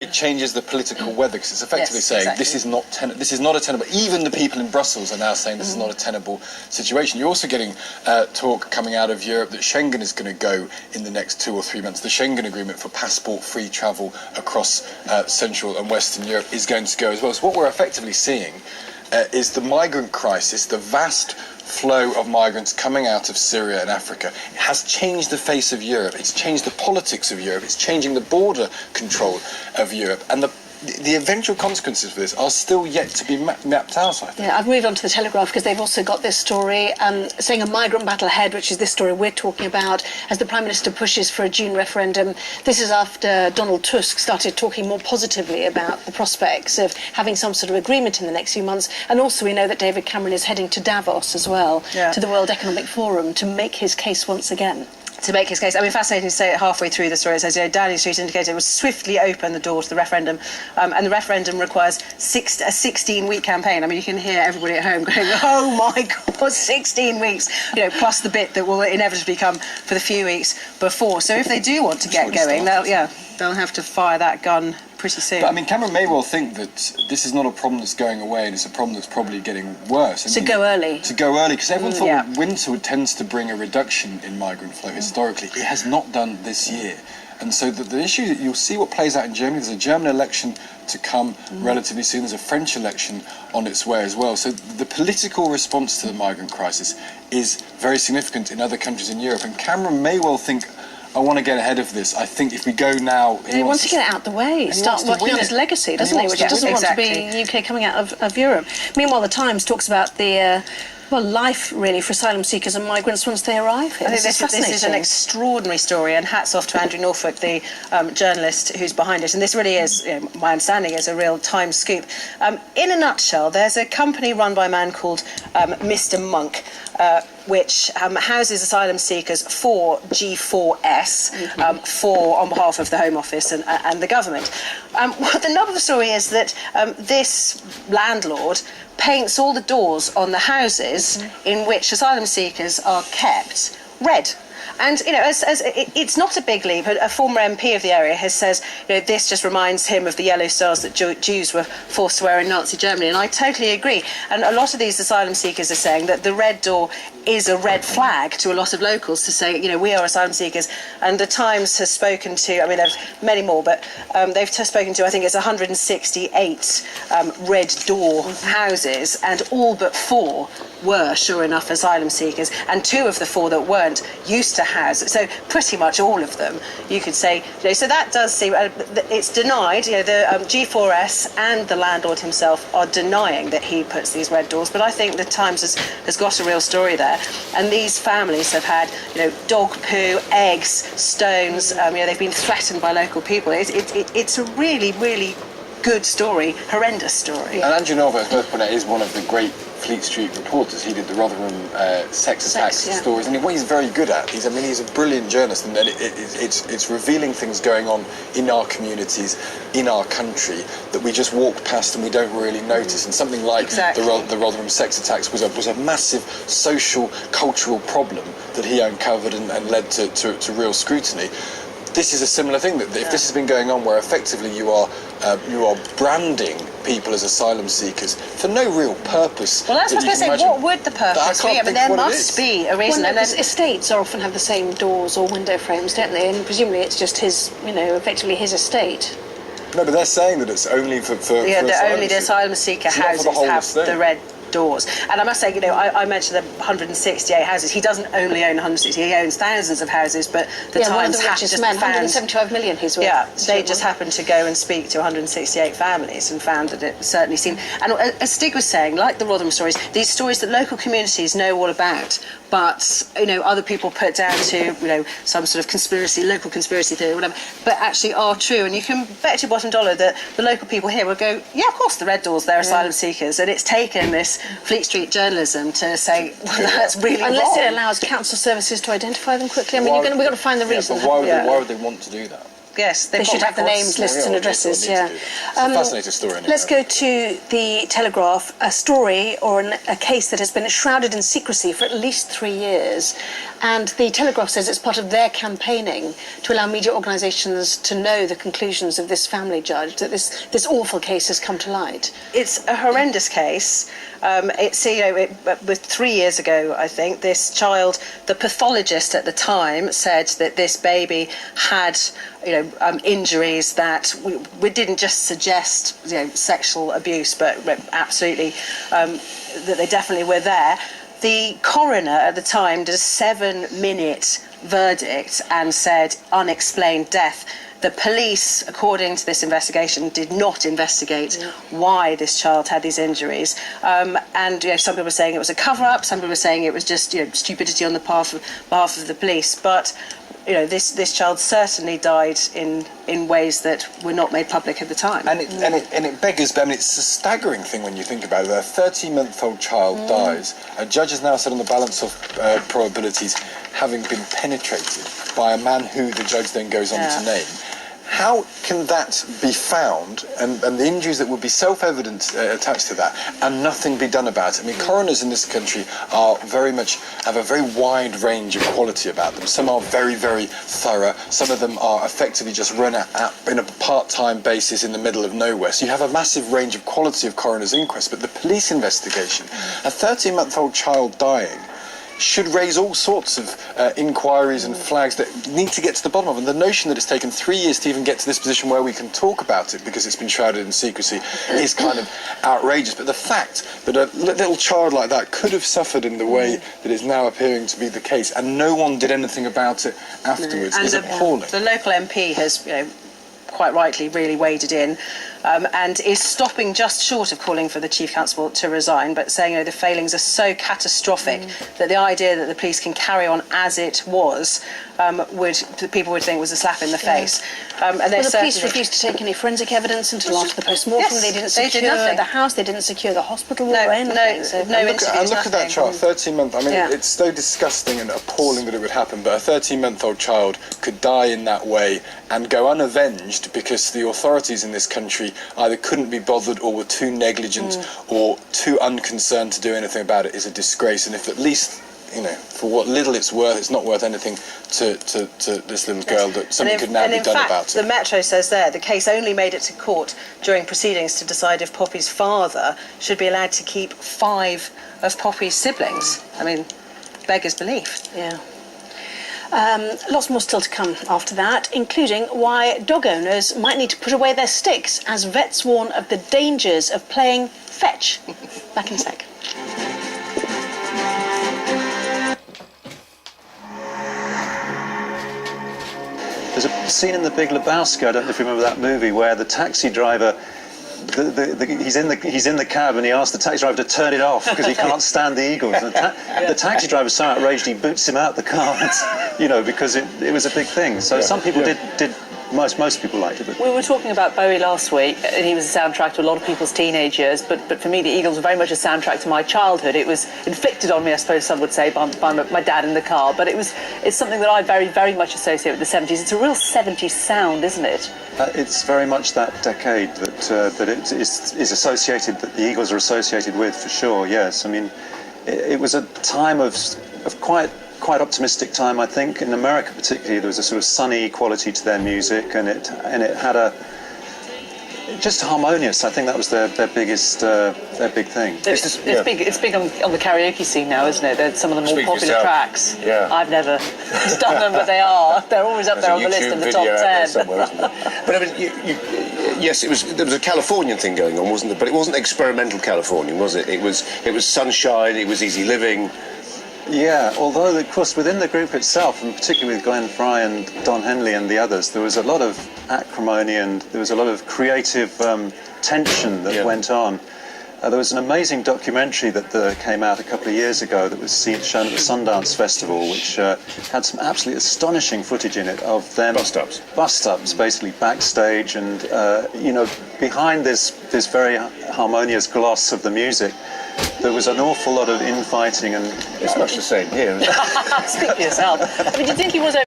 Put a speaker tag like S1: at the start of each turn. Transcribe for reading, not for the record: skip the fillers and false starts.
S1: It changes the political weather, because it's effectively saying this is not a tenable. Even the people in Brussels are now saying this is not a tenable situation. You're also getting talk coming out of Europe that Schengen is going to go in the next 2 or 3 months. The Schengen agreement for passport-free travel across Central and Western Europe is going to go as well. So what we're effectively seeing is the migrant crisis, the vast flow of migrants coming out of Syria and Africa. It has changed the face of Europe. It's changed the politics of Europe. It's changing the border control of Europe. And the eventual consequences for this are still yet to be mapped out, I think.
S2: Yeah, I've moved on to the Telegraph because they've also got this story saying a migrant battle ahead, which is this story we're talking about, as the Prime Minister pushes for a June referendum. This is after Donald Tusk started talking more positively about the prospects of having some sort of agreement in the next few months. And also we know that David Cameron is heading to Davos as well, to the World Economic Forum, to make his case once again.
S3: To make his case. I mean, fascinating to say it halfway through the story. It says, Downing Street indicated it will swiftly open the door to the referendum, and the referendum requires a 16-week campaign. I mean, you can hear everybody at home going, oh my God, 16 weeks, plus the bit that will inevitably come for the few weeks before. So if they do want to get going, they'll have to fire that gun pretty soon.
S1: But I mean, Cameron may well think that this is not a problem that's going away, and it's a problem that's probably getting worse.
S2: To go early,
S1: because everyone thought winter tends to bring a reduction in migrant flow historically. It has not done this year. And so the issue that you'll see what plays out in Germany, there's a German election to come relatively soon, there's a French election on its way as well. So the political response to the migrant crisis is very significant in other countries in Europe, and Cameron may well think, I want to get ahead of this. I think if we go now...
S2: He wants to get it out the way, start working on his legacy, doesn't he? Which doesn't want to be UK coming out of Europe. Meanwhile, the Times talks about the... life, really, for asylum seekers and migrants once they arrive here.
S3: I think this is an extraordinary story, and hats off to Andrew Norfolk, the journalist who's behind it. And this really is, my understanding, is a real Times scoop. In a nutshell, there's a company run by a man called Mr. Monk, which houses asylum seekers for G4S, on behalf of the Home Office and the government. The nub of the story is that this landlord paints all the doors on the houses in which asylum seekers are kept red. And, it's not a big leap. A former MP of the area has said, this just reminds him of the yellow stars that Jews were forced to wear in Nazi Germany. And I totally agree. And a lot of these asylum seekers are saying that the red door is a red flag to a lot of locals to say, we are asylum seekers. And the Times has spoken to, there's many more, but they've spoken to, I think it's 168 red door houses, and all but 4 were, sure enough, asylum seekers, and 2 of the 4 that weren't used to house. So pretty much all of them, you could say. So that does seem, it's denied. The G4S and the landlord himself are denying that he puts these red doors. But I think the Times has got a real story there. And these families have had, dog poo, eggs, stones. They've been threatened by local people. It's a really, really good story, horrendous story.
S1: And Andrew Norfolk, as both point out, is one of the great Fleet Street reporters. He did the Rotherham sex attacks stories, and what he's very good at, he's a brilliant journalist, and it's revealing things going on in our communities, in our country, that we just walk past and we don't really notice. And something like the Rotherham sex attacks was a massive social, cultural problem that he uncovered and led to real scrutiny. This is a similar thing, that if this has been going on, where effectively you are branding people as asylum seekers for no real purpose.
S3: Well, that's what I was going to say. What would the purpose be? There must be a reason.
S2: Well, estates often have the same doors or window frames, don't they? And presumably it's just his, effectively his estate.
S1: No, but they're saying that it's only for
S3: only the asylum seeker houses have the red doors. And I must say, I mentioned the 168 houses. He doesn't only own 160, he owns thousands of houses, but the Times have just found...
S2: 175 million he's worth.
S3: Yeah, they just happened to go and speak to 168 families and found that it certainly seemed... And as Stig was saying, like the Rotherham stories, these stories that local communities know all about, but, other people put down to, some sort of local conspiracy theory or whatever, but actually are true. And you can bet your bottom dollar that the local people here will go, yeah, of course, the red doors, they're asylum seekers. And it's taken this Fleet Street journalism to say, well, that's really
S2: Unless
S3: wrong.
S2: it allows council services to identify them quickly. I mean, we've got to find the reason.
S1: But why would they want to do that?
S3: yes,
S2: they should have the names, lists and addresses. Yeah,
S1: it's a fascinating story. Anyway.
S2: Let's go to the Telegraph, a story or a case that has been shrouded in secrecy for at least 3 years, and the Telegraph says it's part of their campaigning to allow media organisations to know the conclusions of this family judge, that this awful case has come to light.
S3: It's a horrendous case. With 3 years ago, I think, this child, the pathologist at the time said that this baby had, injuries that we didn't just suggest, sexual abuse, but absolutely that they definitely were there. The coroner at the time did a 7-minute verdict and said unexplained death. The police, according to this investigation, did not investigate why this child had these injuries. And some people were saying it was a cover-up, some people were saying it was just stupidity on the behalf of the police. But this child certainly died in ways that were not made public at the time.
S1: And it beggars, it's a staggering thing when you think about it. A 13-month-old child dies. A judge has now said on the balance of probabilities, having been penetrated by a man who the judge then goes on to name. How can that be found, and the injuries that would be self-evident attached to that, and nothing be done about it? Coroners in this country have a very wide range of quality about them. Some are very, very thorough. Some of them are effectively just run in a part-time basis in the middle of nowhere. So you have a massive range of quality of coroner's inquest. But the police investigation, a 13-month-old child dying, should raise all sorts of inquiries and flags that need to get to the bottom of. And the notion that it's taken 3 years to even get to this position where we can talk about it because it's been shrouded in secrecy is kind of outrageous. But the fact that a little child like that could have suffered in the way that is now appearing to be the case, and no one did anything about it afterwards, is appalling.
S3: The local MP has, quite rightly, really waded in and is stopping just short of calling for the Chief Constable to resign, but saying the failings are so catastrophic that the idea that the police can carry on as it was people would think was a slap in the face. And
S2: the police refused to take any forensic evidence until after the post-mortem. They didn't secure the house, they didn't secure the hospital or anything.
S1: And look at that child, 13 months. It's so disgusting and appalling that it would happen, but a 13-month-old child could die in that way and go unavenged because the authorities in this country either couldn't be bothered or were too negligent or too unconcerned to do anything about it, is a disgrace. And if at least, for what little it's worth, it's not worth anything to this little girl, that something could now be done about it.
S3: The Metro says there the case only made it to court during proceedings to decide if Poppy's father should be allowed to keep 5 of Poppy's siblings. Beggars belief.
S2: Yeah. Lots more still to come after that, including why dog owners might need to put away their sticks as vets warn of the dangers of playing fetch. Back in a sec.
S4: There's a scene in The Big Lebowski, I don't know if you remember that movie, where the taxi driver, he's in the cab and he asks the taxi driver to turn it off because he can't stand the Eagles. And the taxi driver's so outraged he boots him out the car, because it was a big thing. So some people did most people liked it. But
S5: we were talking about Bowie last week, and he was a soundtrack to a lot of people's teenage years, but for me the Eagles were very much a soundtrack to my childhood. It was inflicted on me, I suppose some would say, by my dad in the car, but it's something that I very, very much associate with the 70s. It's a real 70s sound, isn't it?
S4: It's very much that decade that it is associated, that the Eagles are associated with, for sure, yes. It was a time of quite optimistic time, I think. In America particularly, there was a sort of sunny quality to their music, and it had just harmonious. I think that was their big thing.
S5: It's big on the karaoke scene now, isn't it? They're some of the more popular tracks.
S6: Yeah.
S5: I've never done them, but they are. They're always up there on the list in the top 10.
S6: But yes, there was a Californian thing going on, wasn't there? But it wasn't experimental Californian, was it? It was sunshine. It was easy living.
S4: Yeah, although, of course, within the group itself, and particularly with Glenn Fry and Don Henley and the others, there was a lot of acrimony and there was a lot of creative tension that went on. There was an amazing documentary that came out a couple of years ago that was shown at the Sundance Festival, which had some absolutely astonishing footage in it of them... Bust-ups, basically, backstage, and, behind this very harmonious gloss of the music, there was an awful lot of infighting and...
S6: It's much the same here, isn't it?
S5: Speak for yourself. Do you think he was